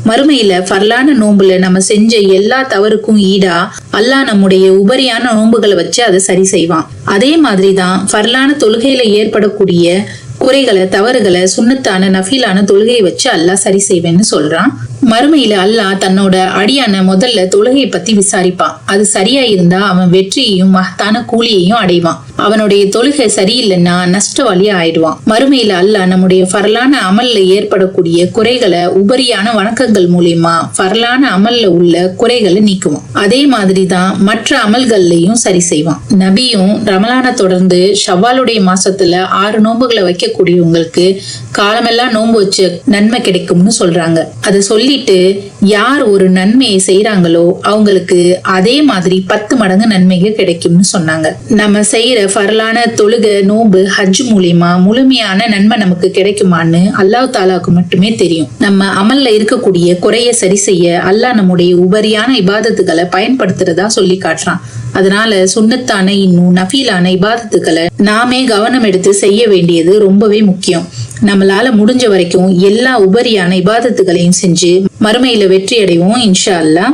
மறுமையில ஃபர்லான நோன்புல நம்ம செஞ்ச எல்லா தவறுக்கும் ஈடா அல்லாஹ் நம்முடைய உபரியான நோன்புகளை வச்சு அதை சரி செய்வான். அதே மாதிரிதான் ஃபர்லான தொழுகையில ஏற்படக்கூடிய குறைகளை தவறுகளை சுன்னத்தான நஃபீலான தொழுகையை வச்சு அல்லாஹ் சரி செய்வேன்னு சொல்றான். மறுமையில அல்லாஹ் தன்னோட அடியான முதல்ல தொழுகையை பத்தி விசாரிப்பான். அது சரியா இருந்தா அவன் வெற்றியையும் மகத்தான கூலியையும் அடைவான். அவனுடைய தொழுகை சரியில்லைன்னா நஷ்டவாளி ஆயிடுவான். மறுமையில அல்லாஹ் நம்முடைய ஃபர்லான அமல்ல ஏற்படக்கூடிய குறைகளை உபரியான வணக்கங்கள் மூலியமா ஃபர்லான அமல்ல உள்ள குறைகளை நீக்குவான். அதே மாதிரிதான் மற்ற அமல்கள்லயும் சரி செய்வான். நபியும் ரமலான தொடர்ந்து ஷவ்வாலுடைய மாசத்துல 6 நோன்புகளை வைக்கக்கூடியவங்களுக்கு காலமெல்லாம் நோன்பு வச்சு நன்மை கிடைக்கும்னு சொல்றாங்க. அதை சொல்லிட்டு யார் ஒரு நன்மையை செய்யறாங்களோ அவங்களுக்கு அதே மாதிரி 10 மடங்கு நன்மைகள் கிடைக்கும்னு சொன்னாங்க. நம்ம செய்யற ஃபர்லான தொழுகை நோன்பு ஹஜ் மூலியமா முழுமையான நன்மை நமக்கு கிடைக்குமான்னு அல்லாஹ் தாலாக்கு மட்டுமே தெரியும். நம்ம அமல்ல இருக்கக்கூடிய குறைய சரி செய்ய அல்லாஹ் நம்முடைய உபரியான இபாதத்துகளை பயன்படுத்துறதா சொல்லி காட்டுறான். அதனால சுன்னத்தான இன்னும் நஃபீலான இபாதத்துக்களை நாமே கவனம் எடுத்து செய்ய வேண்டியது ரொம்பவே முக்கியம். நம்மளால முடிஞ்ச வரைக்கும் எல்லா உபரியான இபாதத்துகளையும் செஞ்சு மறுமையில வெற்றி அடைவோம் இன்ஷா அல்லாஹ்.